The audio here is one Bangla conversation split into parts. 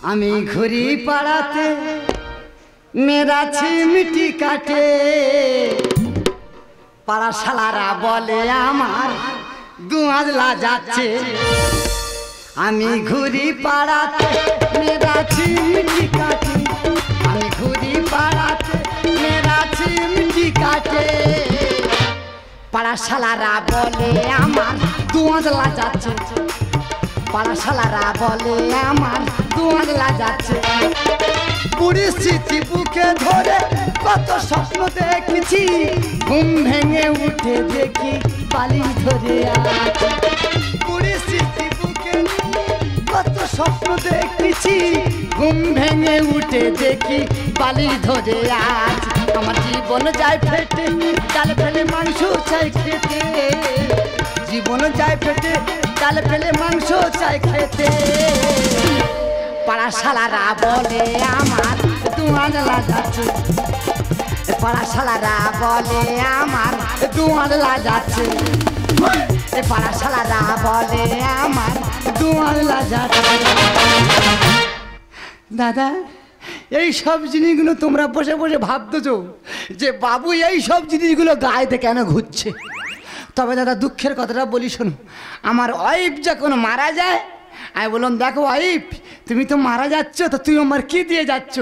আমি ঘুরি পাড়াতে মেরা ছিমিটি কাটে পাড়া শালারা বলে আমার দুয়াজলা যাচ্ছে আমি ঘুরি পাড়াতে মেরা ছিমিটি কাটে আমি ঘুরি পাড়াতে মেরা ছিমিটি কাটে পাড়া শালারা বলে আমার দুয়াজলা যাচ্ছে পাড়া শালারা বলে আমার দুয়াজলা যাচ্ছে বুড়ি স্মৃতি বুকে ধরে কত স্বপ্ন দেখেছি ঘুম ভেঙে উঠে দেখি বালি ধরে আছে বুড়ি স্মৃতি বুকে কত স্বপ্ন দেখেছি ঘুম ভেঙে উঠে দেখি বালি ধরে আছে আমার জীবন যায় ফেটে ডাল ফেলে মাংস চাই খেতে জীবন যায় ফেটে ডাল ফেলে মাংস চাই খেতে পাড়া শালারা বলে আমার দুয়াজলা যাচ্ছে পাড়া শালারা বলে আমার দুয়াজলা যাচ্ছে পাড়া শালারা বলে আমার দুয়াজলা যাচ্ছে দাদা এই সব জিনিসগুলো তোমরা বসে বসে ভাবতেছো যে বাবু এই সব জিনিসগুলো গায়েতে কেন ঘুরছে তবে দাদা দুঃখের কথাটা বলি শোনো আমার ওয়াইফ যখন মারা যায় আমি বললাম দেখো ওয়াইফ তুমি তো মারা যাচ্ছ তো তুই আমার কী দিয়ে যাচ্ছ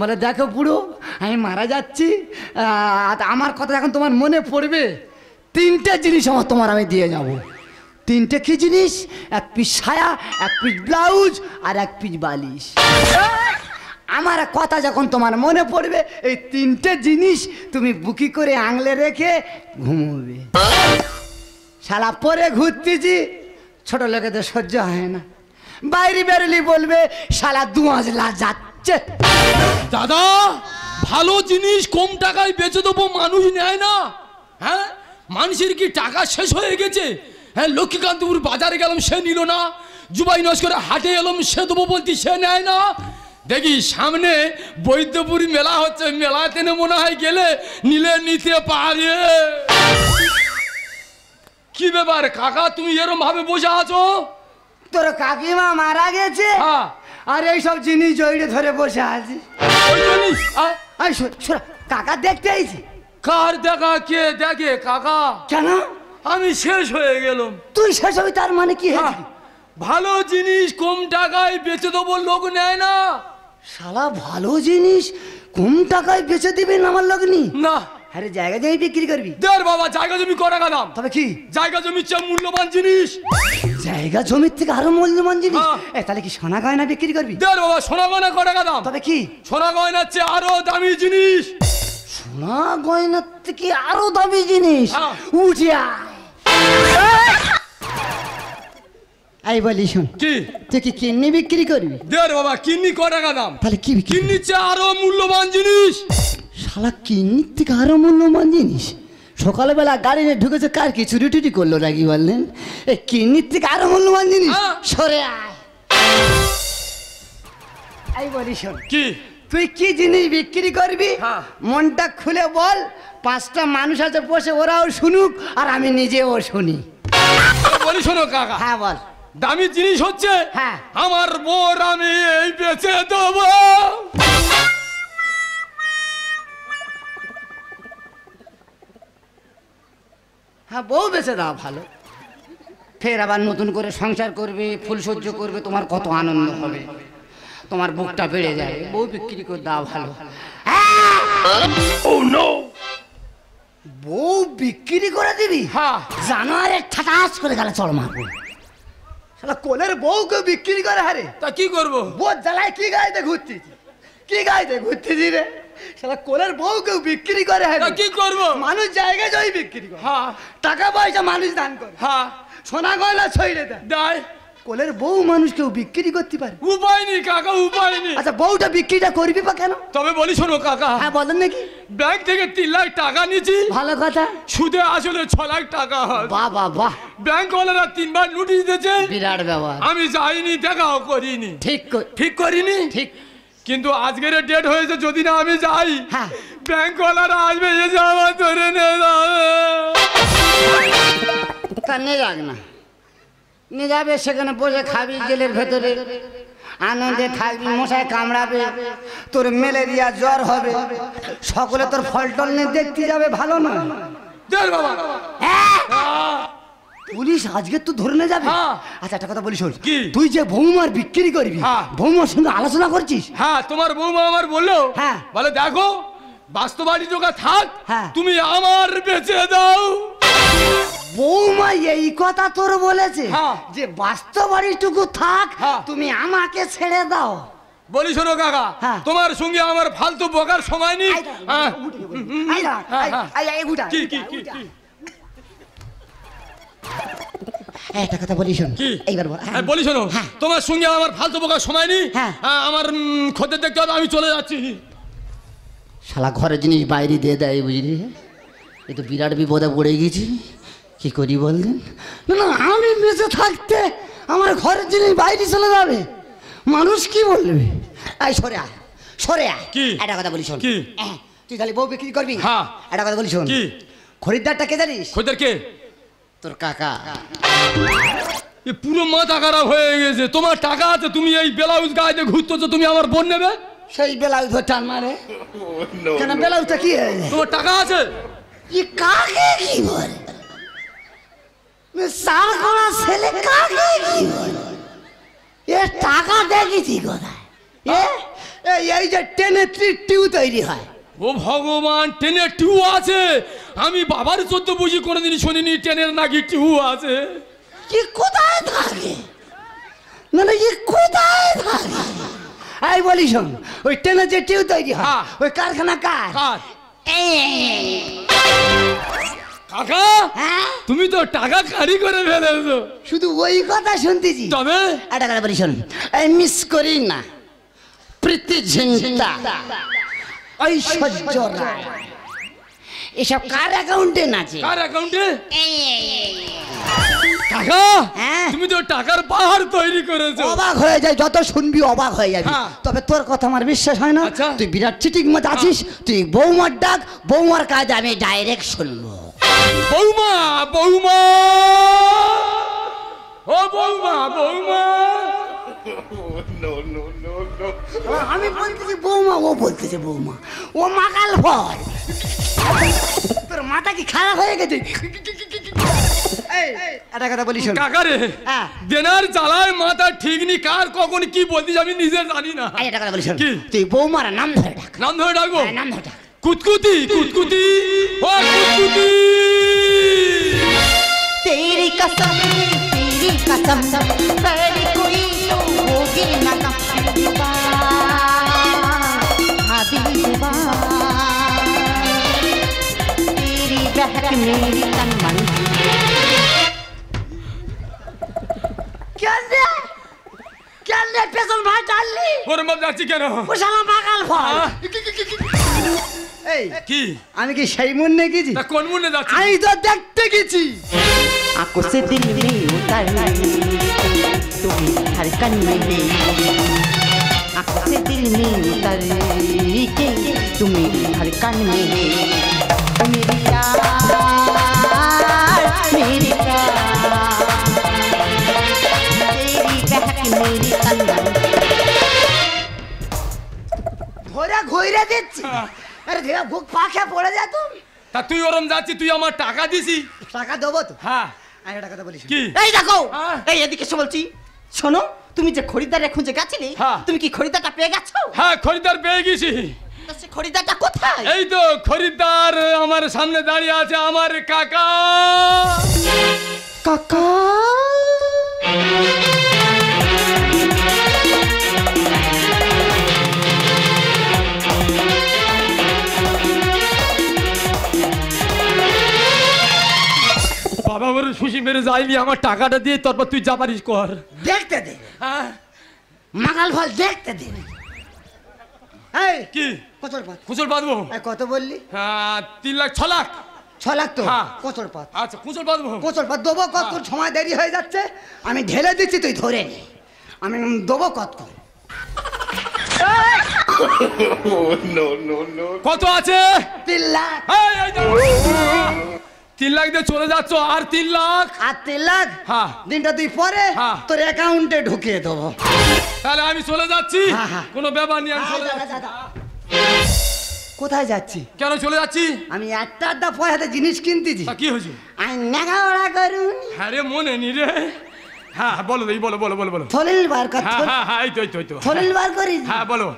বলে দেখো বুড়ো আমি মারা যাচ্ছি আমার কথা এখন তোমার মনে পড়বে তিনটে জিনিস আমার তোমার আমি দিয়ে যাব তিনটে কী জিনিস এক পিস সায়া এক পিস ব্লাউজ আর এক পিস বালিশ আমার কথা যখন তোমার মনে পড়বে এই তিনটে জিনিস তুমি বুকি করে আংলে রেখে ঘুমোবে শালা পরে ঘুরতেছি ছোট লোকেদের সহ্য হয় না বাইরে বেরোলি বলবে শালা দুয়াজলা যাচ্ছে দাদা ভালো জিনিস কম টাকায় বেচে দেবো মানুষ নেয় না হ্যাঁ মানুষের কি টাকা শেষ হয়ে গেছে হ্যাঁ লক্ষ্মীকান্তপুর বাজারে গেলাম সে নিল না জুবাই নস্করে হাটে এলাম সে দেবো বলতে সে নেয় না দেখি সামনে বৈদ্যপুর মেলা হচ্ছে মেলাতে মনে হয় গেলে নিলে নিতে পারে কি ব্যাপার কাকা তুমি এরম ভাবে বসে আছো তোর কাকিমা মারা গেছে আর এইসব জিনিস জড়িয়ে ধরে বসে আছি কাকা দেখতে আইছি কার দেখা কে দেখে কাকা কেন আমি শেষ হয়ে গেলাম তুই শেষ হবি তার মানে কি ভালো জিনিস কম টাকায় বেচে দেবো লোক নেয় না শালা ভালো জিনিস কম টাকায় বেচে দিবেন আমার লগনি না আরে জায়গা জমি বিক্রি করবি দেড় বাবা জায়গা জমি ক টাকা দাম তবে কি জায়গা জমির চেয়ে মূল্যবান জিনিস জায়গা জমির থেকে আরো মূল্যবান জিনিস তাহলে কি সোনা গয়না বিক্রি করবি দেড় বাবা সোনা গয়না ক টাকা দাম তবে কি সোনা গয়নার চেয়ে আরো দামি জিনিস সোনা গয়নার থেকে আরো দামি জিনিস উঠে আই বলি শোন কি তুই কি কিডনি বিক্রি করবি দেড় বাবা কিডনি ক টাকা দাম তাহলে কি কিডনির চেয়ে আরো মূল্যবান জিনিস শালা কিডনির থেকে আরো মূল্যবান জিনিস সকালবেলা গাড়ি নিয়ে ঢুকেছে কার কি চুরি টুরি করলো নাকি বললেন এই কিডনির থেকে আরো মূল্যবান জিনিস সরে আই বলি শোন কি তুই কি জিনিস বিক্রি করবি মনটা খুলে বল পাঁচটা মানুষ আছে বসে ওরাও শুনুক আর আমি নিজেও শুনি বলি শোনো কাকা হ্যাঁ বল দামি জিনিস হচ্ছে আমার বোর আমি এই বেচে দেবো হ্যাঁ বউ বেঁচে দাও ভালো ফের আবার নতুন করে সংসার করবে ফুল সহ্য করবে তোমার কত আনন্দ হবে তোমার বুকটা বেড়ে যাবে বউ বিক্রি করে দাও ভালো বউ বিক্রি করে দিবি জানোয়ারের ঠাটাস করে গেলে চড় মারবো শালা কোলের বউকে বিক্রি করে হারে তা কি করবো বউ জ্বালায় কি গাইতে ঘুরতেছি কি গাইতে ঘুরতেছি রে শালা কোলের বউকে বিক্রি করে হারে কি করবো মানুষ জায়গায় যাই বিক্রি করে টাকা পয়সা মানুষ দান করে সোনা গয়না ছইড়ে দেয় কোলের বউ মানুষ কেউ বিক্রি করতে পারে উপায় নেই কাকা উপায় নেই আচ্ছা বউটা বিক্রিটা করবি বা কেন তবে বলি শোনো কাকা হ্যাঁ বলেন নাকি ব্যাংক থেকে 3 লাখ টাকা নিয়েছি ভালো কথা সুদে আসলে 6 লাখ টাকা বাহ বাহ বাহ ব্যাংকওয়ালারা 3 বার নোটিশ দিয়েছে বিরাট ব্যাপার আমি যাইনি দেখাও করিনি ঠিক করিনি ঠিক কিন্তু আজকের ডেট হয়েছে যদি না আমি যাই ব্যাংকওয়ালারা আসবে এসে আমার ধরে নিয়ে যাবে নিয়ে যাক না নিয়ে যাবে সেখানে বসে খাবি জেলের ভেতরে আনন্দে থাকবি, মশাই কামড়াবে, তোর ম্যালেরিয়া জ্বর হবে, সকলে তোর ফলটল নিয়ে দেখতে যাবে, ভালো না। চল বাবা। পুলিশ আজকে তো ধরে নিয়ে যাবে। হ্যাঁ। আচ্ছা একটা কথা বলিস, কি? তুই যে বৌমার বিক্রি করবি, হ্যাঁ। বৌমার সঙ্গে আলোচনা করছিস? হ্যাঁ, তোমার বৌমা আমার বললো, হ্যাঁ। বলে দেখো বাস্তবাড়ি টোকা থাক, হ্যাঁ। তুমি আমার বেঁচে দাও। বৌমা এই কথা তোর বলেছে হ্যাঁ। যে বাস্তব বাড়িটুকু থাক, হ্যাঁ। তুমি আমাকে ছেড়ে দাও। বলি শোনো কাকা, হ্যাঁ। তোমার সঙ্গে আমার ফালতু বকার সময় নেই। হ্যাঁ। কি কি কি কি? একটা কথা বলি শোন। কি? এইবার বল। হ্যাঁ, বলি শোনো, হ্যাঁ। তোমার সঙ্গে আমার ফালতু বকার সময় নেই। হ্যাঁ। আমার খদ্দের দেখতে হবে, আমি চলে যাচ্ছি। শালা ঘরের জিনিস বাইরে দিয়ে দেয়, বুঝলি? এ তো বিরাট বিপদে পড়ে গেছি, কি করি বললেন? না না, আমি বেঁচে থাকতে আমার ঘরের জিনিস বাইরে চলে যাবে, মানুষ কি বলবে? এই সরে আয়, সরে আয়। কি? একটা কথা বলি শোন। কি? তুই খালি বউ বিক্রি করবি? হ্যাঁ। একটা কথা বলি শোন। কি? খরিদ্দারটা কে জানিস? খদ্দের কে? তোর কাকা। এ পুরো মাথা খারাপ হয়ে গেছে। তোমার টাকা আছে, তুমি এই ব্লাউজ গায়ে ঘুরতেছো, তুমি আমার বোন নেবে? সেই ব্লাউজ টান মারে কেন? ব্লাউজটা কি হয়েছে? তোমার টাকা আছে? ये काके की बोल मैं साल कोना ছেলে কাকে কি বল? এ টাকা দেখেছি কোথায়? এই যে টেনে টিউ তৈরি হয়। ও ভগবান, ট্রেনের টিউ আছে? আমি বাবার 14 বুঝি কোনোদিন শুনিনি ট্রেনের নাকি টিউ আছে। কি কোথায় থাকে? না না, কি কোথায় থাকে? এই বলি শোন, ওই টেনে যে টিউ তৈরি হয়, হ্যাঁ। ওই কারখানা কার? কার? কাকা, হ্যাঁ, তুমি তো টাকা কারি করে ফেলেছো। শুধু ওই কথা শুনতেছি। তবে একটা কথা বলি শোন, এই মিস করি না, প্রীতি ঝিন্তা, ঐশ্বর্য রায়, এসব কার অ্যাকাউন্টে নাচে? কার অ্যাকাউন্টে? কাকা, হ্যাঁ। তুমি তো টাকার পাহাড় তৈরি করেছো। অবাক হয়ে যায়, যত শুনবি অবাক হয়ে যাবি। হ্যাঁ। তবে তোর কথা আমার বিশ্বাস হয় না। আচ্ছা। তুই বিরাট চিটিং মত আছিস। তুই বৌমার ডাক, বৌমার কাজ আমি ডাইরেক্ট শুনবো। বৌমা, বৌমা, ও বৌমা, বৌমা। আমি বলতেছি বৌমা, ও বলতেছে বৌমা। ও মাকাল ফল, তোর মাথা কি খারাপ হয়ে গেছে? একটা কথা বলি শোন। কাকারে, হ্যাঁ। দেনার জ্বালায় মাথা ঠিক নি, কার কখন কি বলতিস আমি নিজে জানি না। একটা কথা বলি শোন, কি? তুই বৌমার নাম ধরে ডাক। নাম ধরে ডাকবো? হ্যাঁ, নাম ধরে ডাক। কুতকুতি, কুতকুতি, ও কুতকুতি। तेरी कसम पहले कोई तो होगी ना हबीबा हबीबा तेरी बहक मेरी तन मन क्या पेছন ভাই ডাললি? ওর মত যাচ্ছি কেন? ও শালা মাকাল ফল। এই কি? আমি কি সেই মনে গেছি? তা কোন মনে যাচ্ছি? আমি তো দেখতে গেছি। आंखों से दिल में उतर तुम्हें धड़कन में आंखों से दिल में उतर के तुम्हें धड़कन में मेरी प्यार मेरी प्यार तेरी बहक मेरी तन्मन ঘোরা ঘইরা দিচ্ছি। আরে দেবা বুক পাখা পড়ে যা তুমি। তা তুই ওরম যাচ্ছি, তুই আমার টাকা দিছি। টাকা দেবো তো। হ্যাঁ। আমি একটা কথা বলি শোন। কি? এই দেখো হ্যাঁ। এই এদিকে এসে বলছি শোনো তুমি যে খরিদ্দারে খুঁজে গেছিলে হ্যাঁ। তুমি কি খরিদ্দারটা পেয়ে গেছো? হ্যাঁ, খরিদ্দার পেয়ে গেছি। তো সে খরিদ্দারটা কোথায়? এই তো খরিদ্দার আমার সামনে দাঁড়িয়ে আছে, আমার কাকা। কাকা বাবা বলে সুশি মেরে যাইনি, আমার টাকাটা দিয়ে তারপর তুই যা পারিস কর। দেখতে দে, হ্যাঁ। মাকাল ফল দেখতে দে। এই কি? কচর পাত। কুচল বাঁধবো? কত বললি? হ্যাঁ, 3 লাখ 6 লাখ। 6 লাখ তো? হ্যাঁ। কচর পাত। আচ্ছা, কুচল বাঁধবো। কচর পাত দেবো কত? সময় দেরি হয়ে যাচ্ছে, আমি ঢেলে দিচ্ছি, তুই ধরে নে। আমি দেবো কত? কত আছে? 3 লাখ। এই, এই দেখো। 3 লাখ দিয়ে চলে যাচ্ছ, আর 3 লাখ। আর 3 লাখ হ্যাঁ। দিনটা তুই পরে হ্যাঁ। তোর অ্যাকাউন্টে ঢুকিয়ে দেবো। তাহলে আমি চলে যাচ্ছি, হ্যাঁ, হ্যাঁ। কোনো ব্যাপার নেই, আমি চলে যা, যাচ্ছি। যা, যা। কোথায় যাচ্ছি? কেন চলে যাচ্ছি? আমি একটা আড্ডা পয়সাতে জিনিস কিনতেছি। তা কি হয়েছে? আমি নেগাওড়া করুন হ্যাঁ রে, মনে নি রে। হ্যাঁ বলো দিই, বলো বলো বলো বলো। থলিল বার কর। হ্যাঁ হ্যাঁ হ্যাঁ, এই তো এই তো এই তো। থলিল বার করিস? হ্যাঁ বলো।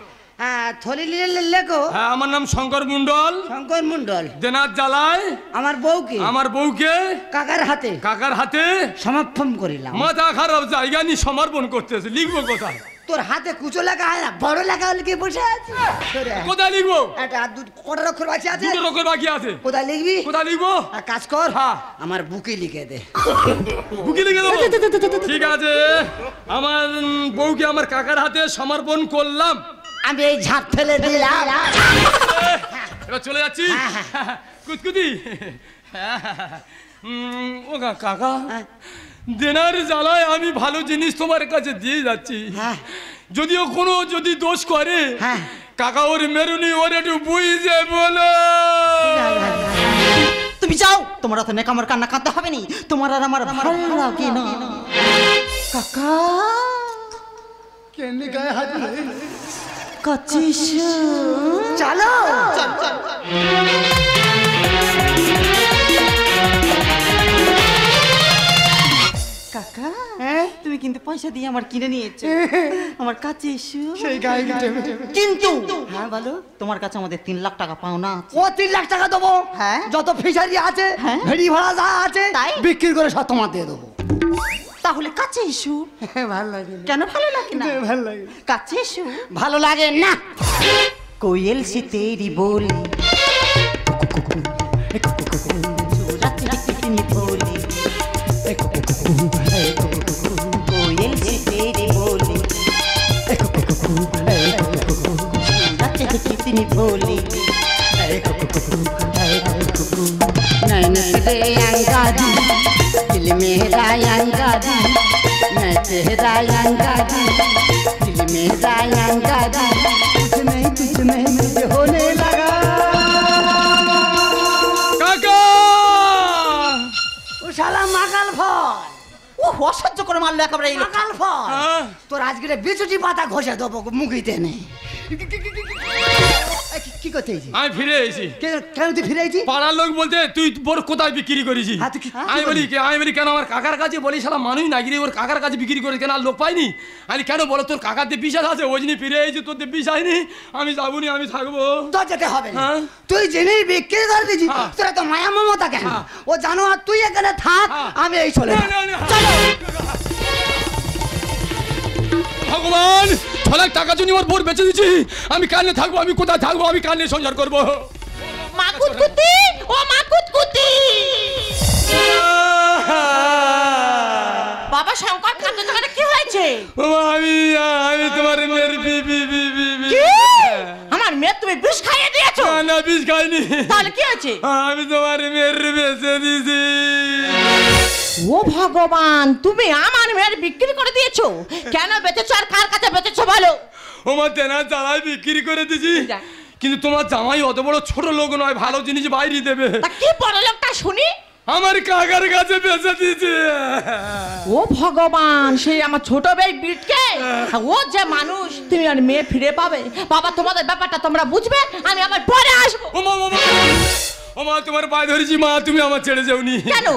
হ্যাঁ থলিল লেখো। হ্যাঁ, আমার নাম শঙ্কর মণ্ডল। শঙ্কর মণ্ডল। দেনার জ্বালায় আমার বউকে আমার বউকে কাকার হাতে কাকার হাতে সমর্পণ করিলাম। মাথা খারাপ, জায়গা নিয়ে সমর্পণ করতেছে। লিখবো কোথায়? তোর হাতে কুচো লেখা হয় না, বড় লেখা হলে কি বসে আছে? সরে আয়। কোথায় লিখবো? একটা কটা অক্ষর বাকি আছে? 2 অক্ষর বাকি আছে। কোথায় লিখবি? কোথায় লিখবো? এক কাজ কর, হ্যাঁ। আমার বুকে লিখে দে। বুকে লিখে দেবো? ঠিক আছে, আমার বউকে আমার কাকার হাতে সমর্পণ করলাম। আমি এই ঝাঁপ ফেলে দিলাম। এবার চলে যাচ্ছি। কুতকুতি। ও কাকা, দেনার জ্বালায় আমি ভালো জিনিস তোমার কাছে দিয়ে যাচ্ছি। হ্যাঁ। যদিও কোনো যদি দোষ করে, হ্যাঁ। কাকা ওর মেরুনি, ওর একটু বুঝে বলো। তুমি যাও, তোমার তো নেকামর কান্না কাঁদতে হবে নি, তোমার আর আমার ভালো লাগে না। কাকা কেন গায়ে হাত ধরে? কাচিস চলো। চল চল। কাকা তুমি কিন্তু পয়সা দিয়ে আমার কিনে নিয়েছো, আমার কাছে এসো। সেই গায়ে কিন্তু হ্যাঁ বলো, তোমার কাছে আমাদের 3 লাখ টাকা পাওনা আছে। ও 3 লাখ টাকা দেবো। হ্যাঁ। যত ফিশারি আছে, হ্যাঁ। ভেড়ি ভাড়া যা আছে তাই? বিক্রি করে সব তোমার দিয়ে দেবো। তাহলে কাছে এসো। ভালো লাগে কেন ভালো লাগে না? ভালো লাগে। কাছে এসো। ভালো লাগে না। कोयल से तेरी बोली सूरत है कितनी भोली, कोयल से तेरी बोली सूरत है कितनी भोली। नैन तेरे अंगारी, दिल मेरा अंगारी, मैं तेरा अंगारी, दिल मेरा अंगारी, कुछ नहीं मुझे होने लगा। কাকা, ও শালা মাকাল ফল, ও অসহ্য করে মারলো একেবারে এই লোক। মাকাল ফল। হ্যাঁ? তোর আজকে বিচুটি পাতা ঘষে দেবো মুখিতে নেই। কি করতে হয়েছি? আমি ফিরে এসেছি। কেন তুই ফিরে আইছি? পাড়ার লোক বলতে তুই বড় কোথায় বিক্রি করেছি? হ্যাঁ, তুই কি আমি বলি কেন আমার কাকার কাছে বলি, শালা মানুষ না গিয়ে ওর কাকার কাছে বিক্রি করে, কেন আর লোক পাইনি? আমি কেন বলো, তোর কাকার দিয়ে বিশ্বাস আছে, ওই জন্য ফিরে এসেছি। তোর দিয়ে বিশ্বাস হয়নি, আমি যাবো নি, আমি থাকবো। তো যেতে হবে না। হ্যাঁ। তুই জেনেই বিক্রি করে দিয়েছি, হ্যাঁ। তোরা তো মায়া মমতা কেন? হ্যাঁ। ও জানো, আর তুই এখানে থাক, হ্যাঁ। আমি এই চলে না, যাবো। না, না। চলো। ভগবান, 6 লাখ টাকা জন্য আমার বোর বেঁচে দিচ্ছি। আমি কানে থাকবো, আমি কোথায় থাকবো, আমি কানে সংসার করবো। মা কুতকুতি, ও মা কুতকুতি। বাবা শঙ্কর কান্দ জায়গাটা কি হয়েছে? আমি তোমার মেয়ের কি? আমার মেয়ে তুমি বিষ খাইয়ে দিয়েছো? না, বিষ খাইনি। তাহলে কি হয়েছে? আমি তোমার মেয়ের বেঁচে দিছি। ও ভগবান, তুমি আমার মেয়ের বিক্রি করে দিয়েছো? কেন বেচেছো আর কার কাছে বেচেছো বলো? আমার দেনা জ্বালায় বিক্রি করে দিছি। কিন্তু তোমার জামাই অত বড় ছোট লোক নয়, ভালো জিনিস বাইরে দেবে। তা কি বড় লোকটা শুনি? আমার কাকার কাছে বেঁচে দিয়েছে। ও ভগবান, সেই আমার ছোট ভাই বিটকে, ও যে মানুষ, তুমি আর মেয়ে ফিরে পাবে। বাবা তোমাদের ব্যাপারটা তোমরা বুঝবে, আমি আবার পরে আসবো। ওমা তোমার পায়ে ধরেছি মা, তুমি আমার ছেড়ে যাওনি কেন?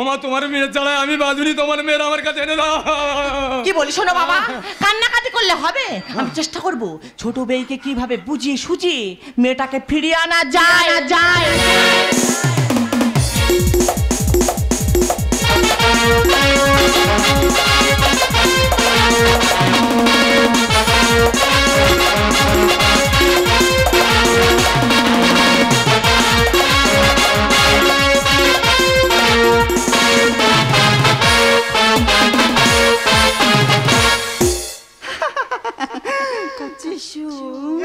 ওমা তোমার মেয়ের ছাড়াই আমি বাঁধুনি, তোমার মেয়ের আমার কাছে এনে দাও। কি বলি শোনো বাবা, কান্নাকাটি করলে হবে? আমি চেষ্টা করব ছোট বেইকে কিভাবে বুঝিয়ে সুঝিয়ে মেয়েটাকে ফিরিয়ে আনা যায় যায়।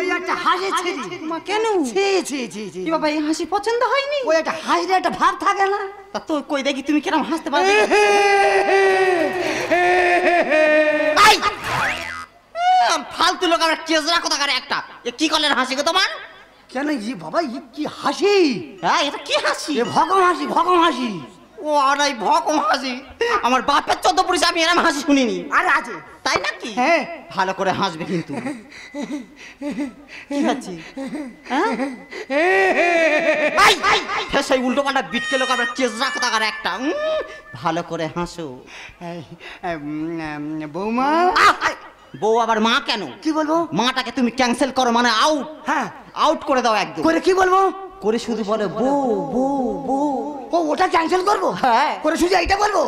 এই একটা হাসি ছিরি। মা কেন? ছি ছি ছি ছি। কি বাবা, এই হাসি পছন্দ হয়নি? ওই একটা হাসির একটা ভাব থাকে না? তা তো কই দেখি তুমি কিরম হাসতে পারবে? আই! ফালতু লোক, আমরা চেজরা কোথাকার একটা। এ কি কলের হাসি গো তোমার? কেন বাবা কি হাসি? হ্যাঁ, এটা কি হাসি? ভগম হাসি, ভগম হাসি। ও আরে ভগম হাসি, আমার বাপের 14 পুরুষে আমি এরকম হাসি শুনিনি। আরে আছে, তাই নাকি? হ্যাঁ। ভালো করে হাসবে কিন্তু। কি হচ্ছে? সেই উল্টো পাল্টা বিটকে লোক আমরা চেষ্টা টাকার একটা। ভালো করে হাসো। বৌমা। বউ আবার মা কেন? কি বলবো? মাটাকে তুমি ক্যান্সেল করো, মানে আউট। হ্যাঁ, আউট করে দাও একদম। করে কি বলবো? করে শুধু বলে বউ বউ বউ। ও ওটা ক্যান্সেল করবো? হ্যাঁ। করে শুধু এইটা বলবো?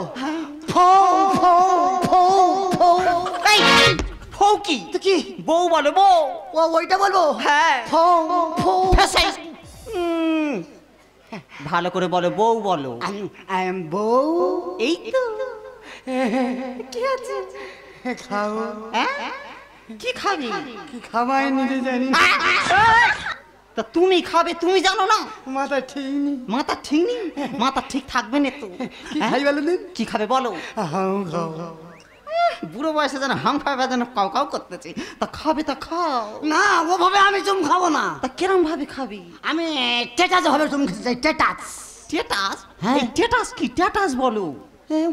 ফৌ ফৌ ফৌ ফৌ। এই ফৌ কি? তো কি? বউ বলে বউ। ও ওইটা বলবো? হ্যাঁ। ফৌ ফৌ। ফেসাই। ভালো করে বলো বউ বলো। আই এম বউ। এই তো। কি আছে? খাও। কি খাবি? কি খাবাই নিজে জানি না। তা তুমি খাবে, তুমি জানো না? মাথা ঠিক নেই। মাথা ঠিক নেই? মাথা ঠিক থাকবে না তো। কি খাই বলো দিন? কি খাবে বলো? হাও খাও। বুড়ো বয়সে যেন হাম খাবে যেন কাউ কাউ করতেছে। তা খাবে তা খাও। না, ওভাবে আমি চুম খাবো না। তা কিরম ভাবে খাবি? আমি টেটাস ভাবে চুম খেতে চাই। টেটাস। টেটাস? হ্যাঁ। এই টেটাস কি? টেটাস বলো।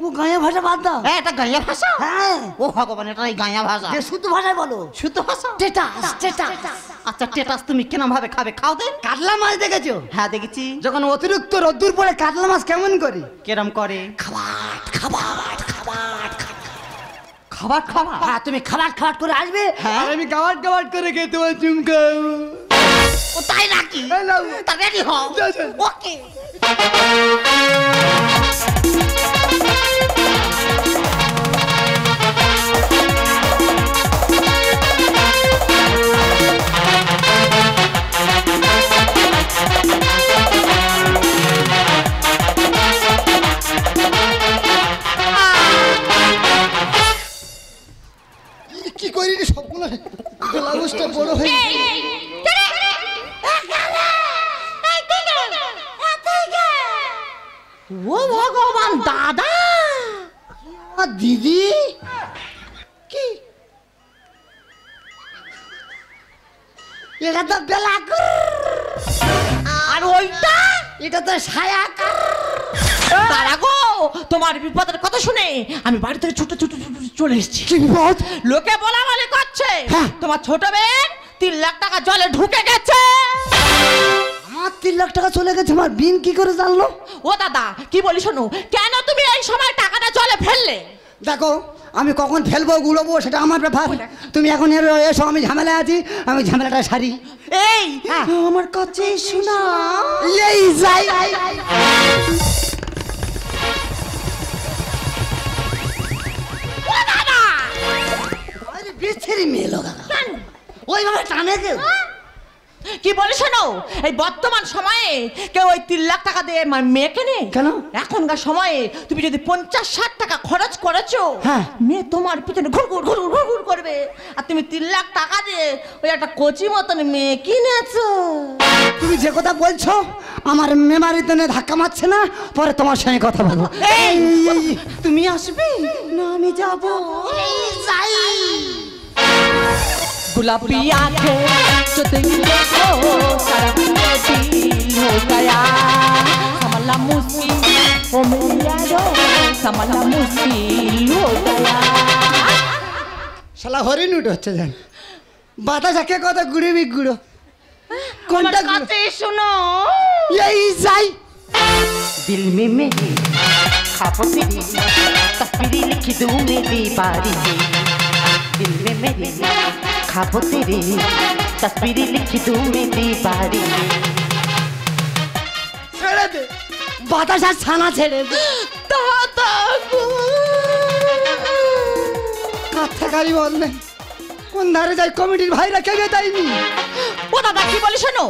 ও গাঁয়া ভাষা বাদ দাও। এটা গাঁয়া ভাষা? হ্যাঁ। ও ভগবান, এটা এই গাঁয়া ভাষা। যে শুদ্ধ ভাষায় বলো। শুদ্ধ ভাষা? টেটাস টেটাস। আচ্ছা টেটাস তুমি কেমন ভাবে খাবে? খাও দেন। কাতলা মাছ দেখেছো? হ্যাঁ দেখেছি। যখন অতিরিক্ত রোদ্দুর পরে কাতলা মাছ কেমন করে? কেরম করে? খাবার খাবার খাবার খাবার খাবার? হ্যাঁ, তুমি খাবার খাবার করে আসবে। হ্যাঁ। আর আমি গাওয়াট গাওয়াট করে খেয়ে তোমার চুম খাবো। ও তাই নাকি? হ্যাঁ, নাও। তা রেডি হও। যাও, যাও। ওকে। কি করি রে সবগুলো ব্লাউজটা বড় হয়ে ও ভগবান, দাদা দিদি। কি এটা তো বেলাকুর। আর ওইটা? এটা তো ছায়াকার। তারা গো, তোমার বিপদের কথা শুনে আমি বাড়ি থেকে ছুটে ছুটে ছুটে চলে এসেছি। কি বিপদ? লোকে বলা বলি করছে হ্যাঁ। তোমার ছোট বেন 3 লাখ টাকা জলে ঢুকে গেছে। আমার 3 লাখ টাকা চলে গেছে। আমার বিন কি করে জানলো? ও দাদা কি বলি শোনো, কেন তুমি এই সময় টাকাটা জলে ফেললে? দেখো, আমি কখন ফেলবো গুলোবো সেটা আমার ব্যাপার। তুমি এখন এসো, আমি ঝামেলা আছি, আমি ঝামেলাটা সারি। এই আমার কাছে শোনা। এই যাই। ও দাদা, বিচ্ছিরি মেয়ে লোক ওইভাবে টানে কেউ। কি বলি শোনো, এই বর্তমান সময়ে কেউ ওই 3 লাখ টাকা দিয়ে মেয়েকে নেই। কেন? এখনকার সময়ে তুমি যদি 50-60 টাকা খরচ করেছো, হ্যাঁ, মেয়ে তোমার পিছনে ঘুরঘুর ঘুরঘুর ঘুরঘুর করবে। আর তুমি 3 লাখ টাকা দিয়ে ওই একটা কোচি মতন মেয়ে কিনেছো। তুমি যে কথা বলছো আমার মেমারিতে ধাক্কা মারছে না। পরে তোমার সঙ্গে কথা বলবো। এই তুমি আসবে না আমি যাব? যাই। गुलाबी आंखें जो तुम देखो सारा दिल हो गया संभला मुश्किल ओ मेरी यारो संभला मुश्किल हो गया। শালা হরিণ উঠে হচ্ছে জান। বাতাস একে কথা গুড়িবি গুড়ো। কোনটা কাছে শুনো। এই যাই। दिल में मेरी ख्वाबों तेरी तस्वीरें लिखी दूं मेरी बारी से। दिल में मेरी ख्वाबों तेरी तस्वीरें लिखी दूं मेरी बारी से। ছেড়ে দে, বাতাস আর ছানা ছেড়ে দে। দাদা গো, কথা গাড়ি বল না। কোন ধারে যাই কমিটির ভাইরা কেউ দেয়নি। ও দাদা কি বলি শোনো,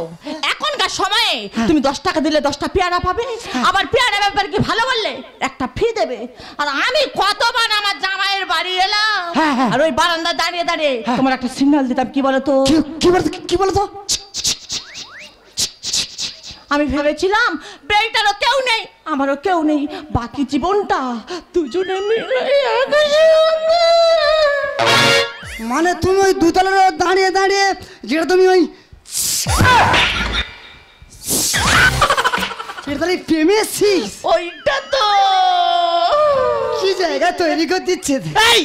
এখনকার সময়ে তুমি 10 টাকা দিলে 10টা পেয়ারা পাবে, আবার পেয়ারা ব্যাপার কি ভালো বললে একটা ফ্রি দেবে। আর আমি কতবার আমার জামাইয়ের বাড়ি এলাম, হ্যাঁ, হ্যাঁ। আর ওই বারান্দা দাঁড়িয়ে দাঁড়িয়ে তোমার একটা সিগন্যাল দিতাম। কি বলো তো? কি বলতো? আমি ভেবেছিলাম বেটারও কেউ নেই, আমারও কেউ নেই, বাকি জীবনটা দুজনে মিলে মানে তুমি ওই দুতলার দাঁড়িয়ে দাঁড়িয়ে যেটা তুমি ওই তাহলে প্রেমে এসছিস? ওইটা তো কি জায়গা তৈরি করে দিচ্ছে? এই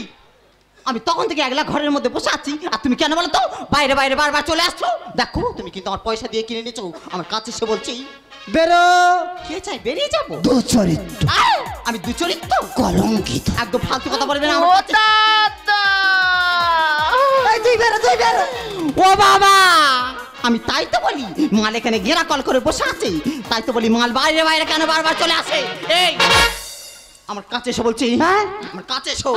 আমি তখন থেকে একলা ঘরের মধ্যে বসে আছি আর তুমি কেন বলো তো বাইরে বাইরে বারবার চলে আসছো? দেখো তুমি কিন্তু আমার পয়সা দিয়ে কিনে নিয়েছো, আমার কাছে এসে বলছি বেরো। কে চাই বেরিয়ে যাবো? দুচরিত্র, আমি দুচরিত্র কলঙ্কিত। একদম ফালতু কথা বলবে না ও আমার কাছে। দাদা এই তুই বেরো, তুই বেরো। ও বাবা আমি তাই তো বলি মাল এখানে গেরা কল করে বসে আছে, তাই তো বলি মাল বাইরে বাইরে কেন বারবার চলে আসে। এই আমার কাছে এসে বলছি, হ্যাঁ? আমার কাছে এসো।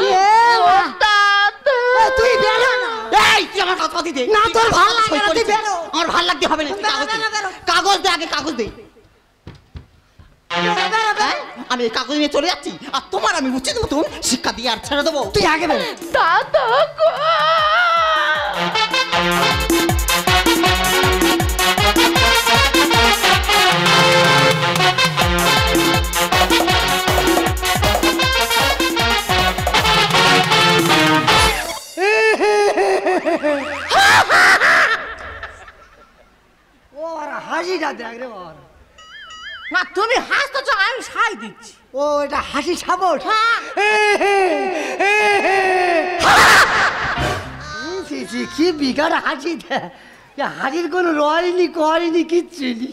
তুই বেরো না। এই তুই আমার কথা দিতে না, তোর ভালো লাগে না, তুই বেরো। আমার ভালো লাগতে হবে না, তুই কাগজ দে। কাগজ দে আগে, কাগজ দে। হ্যাঁ? আমি এই কাগজ নিয়ে চলে যাচ্ছি আর তোমার আমি উচিত মতন শিক্ষা দিয়ে আর ছেড়ে দেবো। তুই আগে বেরো। দাদা গো ও আর হাসিটা দেখ রে বাবা। না তুমি হাসতেছো, আমি সাই দিচ্ছি। ও এটা হাসি সাবট। কি বিকার হাসি দেখ, হাসির কোনো রয়নি কয়নি কিচ্ছু নি।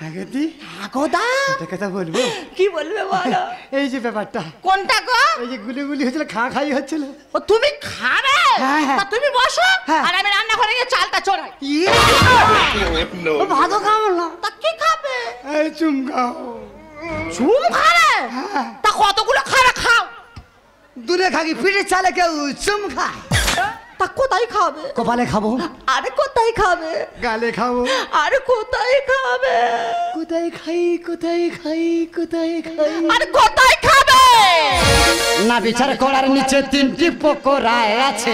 আগে তুই গোদা একটা কথা বলবো? কি বলবে বলো? এই যে ব্যাপারটা, কোনটা গো? এই যে গুলি হচ্ছিল, খাই হচ্ছিল। ও তুমি খাবে? হ্যাঁ, হ্যাঁ। তা তুমি বসো হ্যাঁ। আর আমি রান্না করে গিয়ে চালটা চড়াই। ও ভালো খাবো না। তা কি খাবে? এই চুম খাও। চুম খাবে? তা কতগুলো খাবে খাও। দূরে খাবি, পিঠে চালে কেউ চুম খায়। তা কোথায় খাবে? কপালে খাবো, আরে কোথায় খাবে? গালে খাবো। আরে কোথায় খাবে? কোথায় খাই, কোথায় খাই, কোথায় খাই? আরে কোথায় খাবে? না বিচার করার নিচে তিনটি পকোড়ায় আছে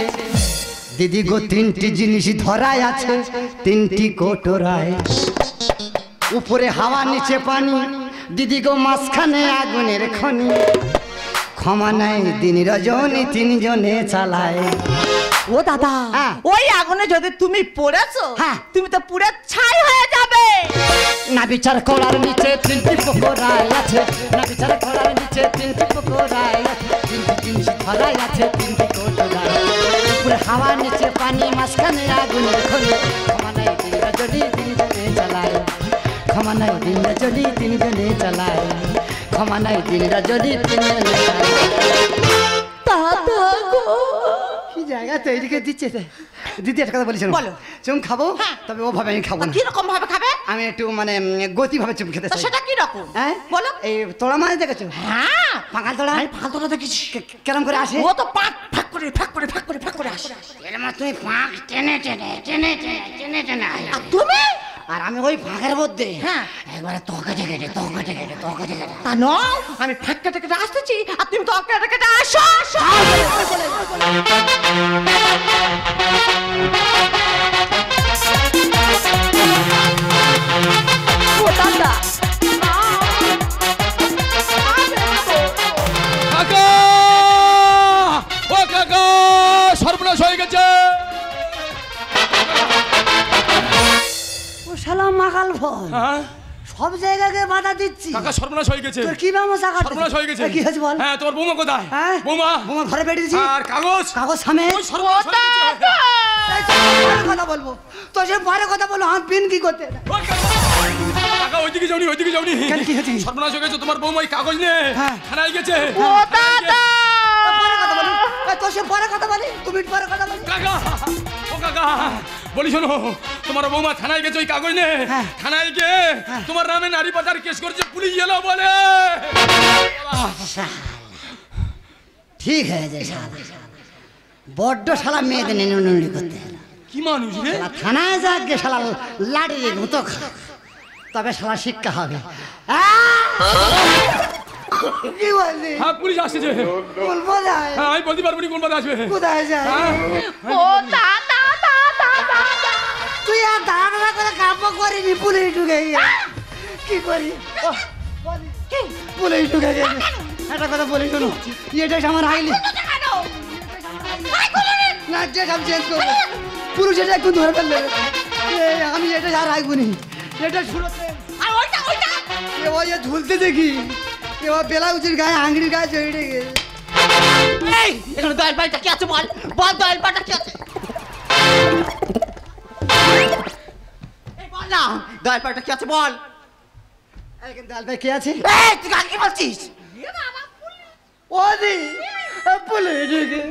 দিদি গো, তিনটি জিনিস ধরায় আছে তিনটি কোটরায়। উপরে হাওয়া নিচে পানি দিদি গো, মাঝখানে আগুনের খনি। ক্ষমা নাই দিন রজনী তিনজনে চালায়। ও দাদা, হ্যাঁ। ওই আগুনে যদি তুমি পড়েছো, হ্যাঁ। তুমি তো পুরো ছাই হয়ে যাবে। না বিচার করার নিচে তিনটি পকোড়ায় আছে, না বিচার করার নিচে তিনটি পকোড়ায় আছে, তিনটি জিনিস ধরায় আছে তিনটি কোটরায়। উপরে হাওয়া নিচে পানি, মাঝখানে আগুনের খনি। ক্ষমা নাই দিন রজনী তিনজনে চালায়। ক্ষমা নাই দিন রজনী তিনজনে চালায়। ক্ষমা নাই দিন রজনী তিনজনে চালায়। দাদা গো, কি জায়গা তৈরি করে দিচ্ছে দিদি? একটা কথা বলেছিলাম, বলো। চুম খাবো, হ্যাঁ। তবে ওভাবে আমি খাবো না। কি রকম ভাবে খাবে? আমি একটু মানে গতিভাবে চুম খেতে তা চাই। সেটা কি রকম? হ্যাঁ বলো। এই তোড়া মাছ দেখেছো? হ্যাঁ, পাকাল তোড়া? আমি ফালতুটা দেখেছি। কেরম করে আসে? ও তো পাক ফাক করে ফাক করে ফাক করে ফাক করে আসে। এর মা তুমি ফাঁক টেনে টেনে টেনে টেনে টেনে টেনে আয়। আর তুমি? আর আমি ওই ফাঁকের মধ্যে হ্যাঁ। একবারে তকে টেকে তকে টেকে তকে টেকে। তা নয়, আমি ফাক কেটে কেটে আসতেছি আর তুমি তো কেটে কেটে আসো আসো। ও দাদা, কাকা, ও কাকা, সর্বনাশ হয়ে গেছে। ও শালা মাকাল ফল, হ্যাঁ সব জায়গাকে বাধা দিচ্ছি। কাকা, সর্বনাশ হয়ে গেছে। তোর কি ব্যবসা কাটছিস? সর্বনাশ হয়ে গেছে। কি হয়েছে বল? হ্যাঁ, তোমার বৌমা কোথায়? হ্যাঁ? বৌমা বৌমা ঘরে বেড়ে দিয়েছি। আর কাগজ কাগজ সামনে। ওই সর্বনাশ হয়ে গেছে। এই তো পরে কথা বলবো, তো সে পরে কথা বলো। হাত পিন কি করতে? ওই কাকা, কাকা, ওইদিকে যাওনি, ওইদিকে যাওনি। কেন, কি হয়েছে? সর্বনাশ হয়ে গেছে, তোমার বৌমা ওই কাগজ নিয়ে হ্যাঁ। থানায় গেছে। ও দাদা, পরে কথা বলি। তো সে পরে কথা বলি, তুমি পরে কথা বলি। কাকা, ও কাকা, বলি শোনো, তোমার বৌমা থানায় গেছে ওই কাগজ নিয়ে। হ্যাঁ। থানায় গিয়ে তোমার নামে নারী পাচার কেস করেছে, পুলিশ এলো বলে। ঠিক হয়েছে শালা, বড্ড শালা মেয়েদের নুনুনি করতে। কি মানুষ রে? শালা থানায় যাক গে, শালা লাড়ি গুতো খা, তবে শালা শিক্ষা হবে। কি বললি? হ্যাঁ, পুলিশ আসছে। বলবো যায়? হ্যাঁ, আমি বলতে পারবো নি কোন বাদ আসবে। কোথায় যায়? হ্যাঁ। ও দাদা দাদা দাদা, তুই আর দাঁড়া করে কাপ করিনি, পুলিশ ঢুকে গিয়ে কি করি? কি পুলিশ ঢুকে গেছে? একটা কথা বলি শোনো, এটা আমার আইলি না, যে সব চেঞ্জ করবো। পুরুষ এটা একটু ধরে ফেললে, আমি এটা আর আইবুনি, এটা শুরু। আর ওইটা ওইটা এবার এ ঝুলতে দেখি এবার ব্লাউজের গায়ে আংড়ির গায়ে চড়ে গেছে। এই এখানে দয়াল বাড়িটা কি আছে বল বল দয়াল বাড়িটা কি আছে এই বল না দয়াল বাড়িটা কি আছে বল এখানে দাল ভাই কে আছে? এই তুই কাকে কি বলছিস ও দি পুলে ঢুকে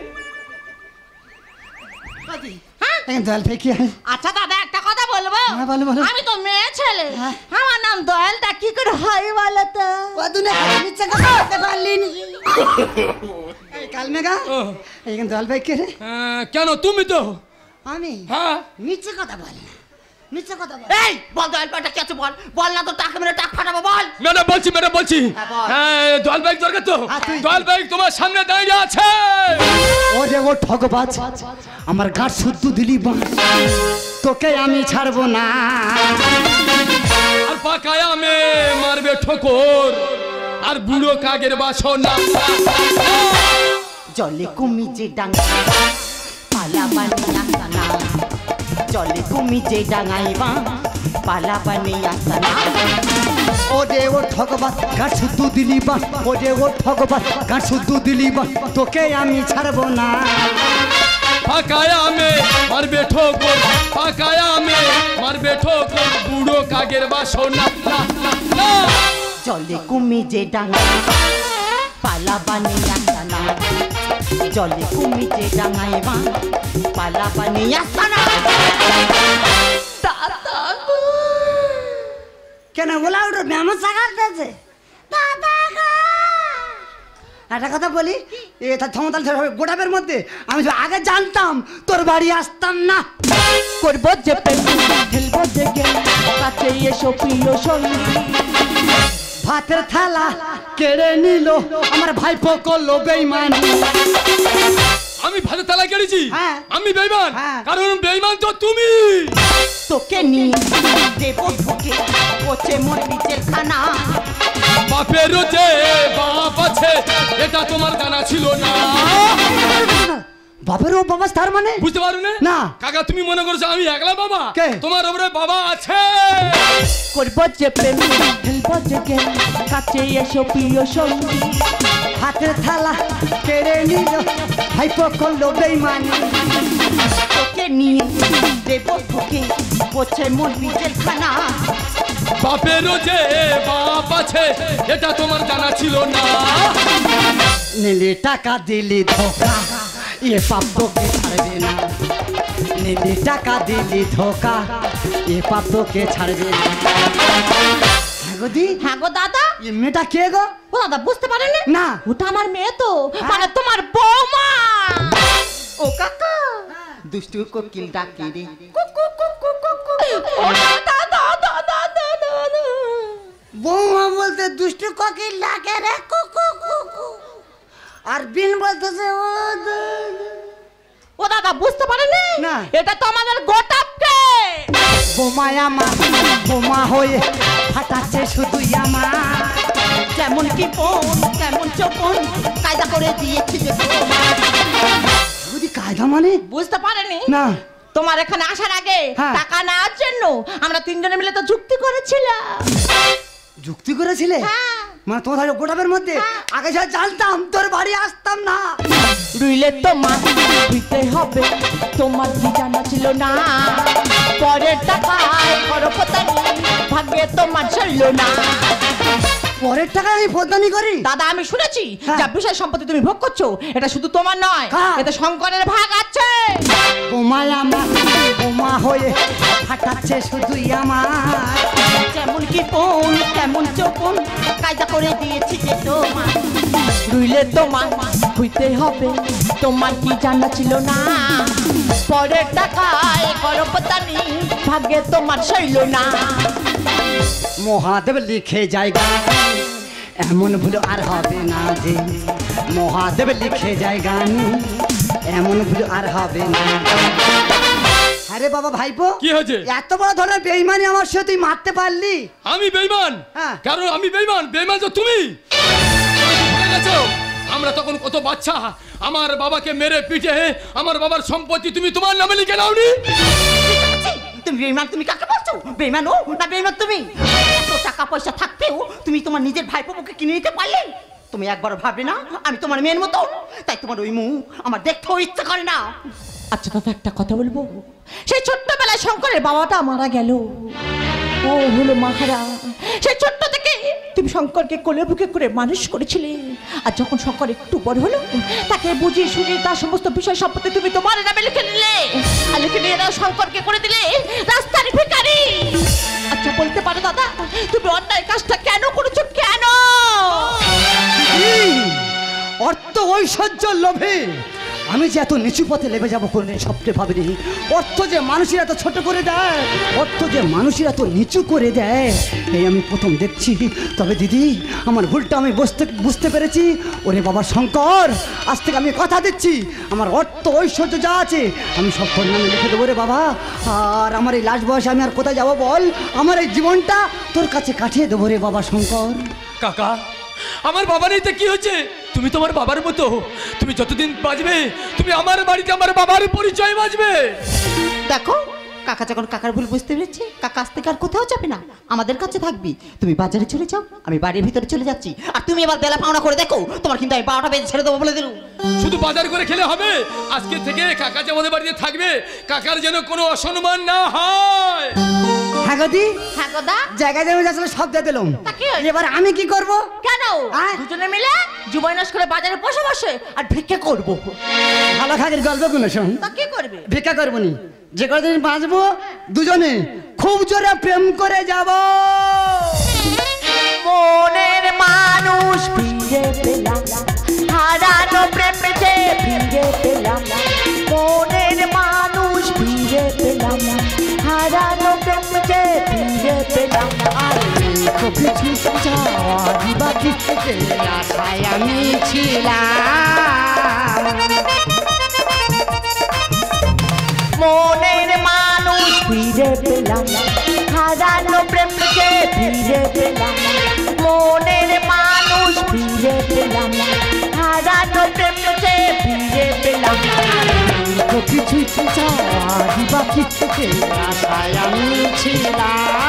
এখানে দাল ভাই কে আছে? আচ্ছা দাদা একটা কথা বলবো? হ্যাঁ, বলো, বলো। আমি তো মেয়ে ছেলে, হ্যাঁ। আমার নাম দয়ালটা কি করে হয় বলো তো? ও দুনে নিচে কথা বলতে পারলি না। এই কাল মেঘা এখানে দাল ভাই কে রে? কেন তুমি তো? আমি হ্যাঁ নিচে কথা বল না, নিচে কথা বল। এই বল দয়াল বাড়িটা কি আছে বল বল না তো টাকা মেরে টাক ফাটাবো বল ম্যাডাম বলছি হ্যাঁ, বল। হ্যাঁ দয়াল ভাই দরকার তো। হ্যাঁ, তুই- দয়াল ভাই তোমার সামনে দাঁড়িয়ে আছে। ও রে ও ঠকবাজ আমার গাছ শুদ্ধ দিলি বাঁ তোকে আমি ছাড়বো না। আর পাকায়া মে মারবে ঠোকর আর বুড়ো কাগের বাসনা। জলে কুমিজে ডাঙ্গা পালা বানিয়ে আসানা জলে কুমিজে ডাঙাইবা পালা বানিয়ে আসানা ও রে ও ঠকবাজ গাছ শুদ্ধ দিলি বাঁ ও রে ও ঠকবাজ গাছ শুদ্ধ দিলি বাঁ তোকে আমি ছাড়বো না। পাকায়া মে মারবে ঠোকর পাকায়া মে মারবে ঠোকর বুড়ো কাগের বাসনা। জলে কুমিজে ডাঙা পালা বানিয়ে আসানা জলে কুমিজে ডাঙাইবা পালা বানিয়ে আসানা কেন বলা ওটা ম্যাম সাগাতেছে একটা কথা বলি এ তার ক্ষমতা গোটাপের মধ্যে আমি তো আগে জানতাম তোর বাড়ি আসতাম না। করবো যে প্রেম খেলবো যে গেম কাছে এসো প্রিয় সঙ্গী ভাতের থালা কেড়ে নিল আমার ভাইপো করলো বেইমানি। আমি ভাতে তালা কেড়েছি? হ্যাঁ। আমি বেইমান? হ্যাঁ। কারণ বেইমান তো তুমি। তোকে নিয়ে দেব ঢুকে পচে মোর পিচের খানা বাপের যে বাপ আছে এটা তোমার জানা ছিল না। বাপেরও বাবা তার মানে বুঝতে পারো না। কাকা তুমি মনে করছো আমি একলা বাবা? কে? তোমার ওপরে বাবা আছে। করবো যে প্রেম খেলবো যে গেম কাছে এসো প্রিয় সঙ্গী হাতের থালা কেড়ে নিল ভাইপো করলো বেইমানি। তোকে নিয়ে দেব ঢুকে পচে মোর পিচের খানা বাপের যে বাপ আছে এটা তোমার জানা ছিল না। নিলি টাকা দিলি ধোকা এ পাপ তোকে ছাড়বে না। নিলি টাকা দিলি ধোকা এ পাপ তোকে ছাড়বে না। হ্যাঁ গো দি হ্যাঁ গো দাদা এ মেয়েটা কে গো? ও দাদা বুঝতে পারেনি? না। ওটা আমার মেয়ে তো মানে তোমার বৌমা। ও কাকা দুষ্টু কোকিল ডাকে রে ও দাদা দাদা দাদা দাদা বৌমা বলতে দুষ্টু কোকিল লাগে রে কুকু কুকু আর বিন বলতেছে ও ও দাদা বুঝতে পারেনি? না। এটা তো আমাদের গোটাপকে। বোমায় আমার বোমা হয়ে ফাটাচ্ছে শুধুই আমার। যেমন কি বোন তেমন চোপন কায়দা করে দিয়েছি যে যদি কায়দা মানে বুঝতে পারেনি? না। তোমার এখানে আসার আগে হ্যাঁ। টাকা নেওয়ার জন্য আমরা তিনজনে মিলে তো যুক্তি করেছিলাম। যুক্তি করেছিলে? হ্যাঁ। মানে তোমার গোটাপের মধ্যে আগে যা জানতাম তোর বাড়ি আসতাম না। রুইলে তোমার দিতে হবে তোমার কি জানা ছিল না পরের টাকায় খরপতানি ভাগ্যে তোমার ছিল না। পরের টাকা আমি ফোদানি করি? দাদা আমি শুনেছি হ্যাঁ। যা বিষয় সম্পত্তি তুমি ভোগ করছো এটা শুধু তোমার নয় কার? এতে শঙ্করের ভাগ আছে। বোমায় আমার বোমা হয়ে ফাটাচ্ছে শুধুই আমার। যেমন কি বোন তেমন চোপন কায়দা করে দিয়েছি যে তোমার রুইলে তোমার হইতে হবে তোমার কি জানা ছিল না পরের টাকায় খরপতানি ভাগ্যে তোমার ছিল না। মহাদেব লিখে জায়গা এমন ভুল আর হবে না যে। মহাদেব লিখে যায় গান এমন ভুল আর হবে না। আরে বাবা ভাইপো কি হয়েছে? এত বড় ধরনের বেইমানি আমার সাথে তুই মারতে পারলি? আমি বেইমান? হ্যাঁ। কারণ আমি বেইমান? বেইমান তো তুমি। ভুলে গেছো? আমরা তখন কত বাচ্চা, আমার বাবাকে মেরে পিটে আমার বাবার সম্পত্তি তুমি তোমার নামে লিখে নাওনি? তুমি তুমি বেঈমান, তুমি কাকে বলছো? বেঈমান ও না বেঈমান তুমি? এত টাকা পয়সা থাকতেও তুমি তোমার নিজের ভাইপোকে কিনে নিতে পারলে? তুমি একবারও ভাবলে না আমি তোমার মেয়ের মতো? তাই তোমার ওই মুখ আমার দেখতেও ইচ্ছা করে না। আচ্ছা দাদা, একটা কথা বলবো। সেই ছোট্টবেলায় শঙ্করের বাবাটা মারা গেল, ও হলো মাহারা। সেই ছোট্ট থেকে তুমি শঙ্করকে কোলে বুকে করে মানুষ করেছিলে, আর যখন শঙ্কর একটু বড় হলো তাকে বুঝিয়ে শুনিয়ে তার সমস্ত বিষয় সম্পত্তি তুমি তোমার নামে লিখে নিলে, আর লিখে নিয়ে শঙ্করকে করে দিলে রাস্তার ভিখারি। আচ্ছা বলতে পারো দাদা, তুমি অন্যায় কাজটা কেন করেছো? কেন? অর্থ ঐশ্বর্য লোভে আমি যে এত নিচু পথে লেবে যাবো কোনদিন স্বপ্নে ভাবিনি। অর্থ যে মানুষের এত ছোট করে দেয়, অর্থ যে মানুষের এত নিচু করে দেয়, এই আমি প্রথম দেখছি। তবে দিদি, আমার ভুলটা আমি বুঝতে পেরেছি। ওরে বাবা শঙ্কর, আজ থেকে আমি কথা দিচ্ছি, আমার অর্থ ঐশ্বর্য যা আছে আমি সব তোর নামে লিখে দেবো রে বাবা। আর আমার এই লাস্ট বয়সে আমি আর কোথায় যাবো বল? আমার এই জীবনটা তোর কাছে কাটিয়ে দেবো রে বাবা শঙ্কর। কাকা, আমার বাবার এইতে কি হচ্ছে? তুমি তোমার বাবার মতো, তুমি যতদিন বাঁচবে তুমি আমার বাড়িতে আমার বাবার পরিচয় বাঁচবে। দেখো কাকা যখন কাকার ভুল বুঝতে পেরেছে, কাকা আজ থেকে আর কোথাও যাবে না, আমাদের কাছে থাকবি। তুমি বাজারে চলে যাও, আমি বাড়ির ভিতরে চলে যাচ্ছি। আর তুমি এবার বেলা পাওনা করে দেখো, তোমার কিন্তু আমি 12টা বেজে ছেড়ে দেবো বলে দিলুম। শুধু বাজার করে খেলে হবে? আজকে থেকে কাকা যে আমাদের বাড়িতে থাকবে, কাকার যেন কোনো অসম্মান না হয়। হ্যাঁ গদি, হ্যাঁ দাদা, জায়গা জমি আসলে সব দিয়ে দিলাম, তা কি হয়েছে? এবার আমি কি করব? কেন হ্যাঁ? দুজনে মিলে জুবাই নাশ করে বাজারে বসে বসে আর ভিক্ষে করবো। ভালো খাগের গল্পগুলো শোন। তা কি করবে? ভিক্ষা করবো নি, যে কদিন বাঁচবো দুজনে খুব জোরে প্রেম করে যাব। মনের মানুষ ফিরে পেলাম, হারানো প্রেমেতে ফিরে পেলাম। মনের মানুষ ফিরে পেলাম, হারানো প্রেমেতে ফিরে পেলাম। কিছু চাওয়ার বাকি থেকে আশায় আমি ছিলাম। মনের মানুষ ফিরে পেলাম, হারানো প্রেমকে ফিরে পেলাম। মনের মানুষ ফিরে পেলাম, হারানো প্রেমকে ফিরে পেলাম। কিছু চাওয়ার বাকি থেকে আশায় আমি ছিলাম।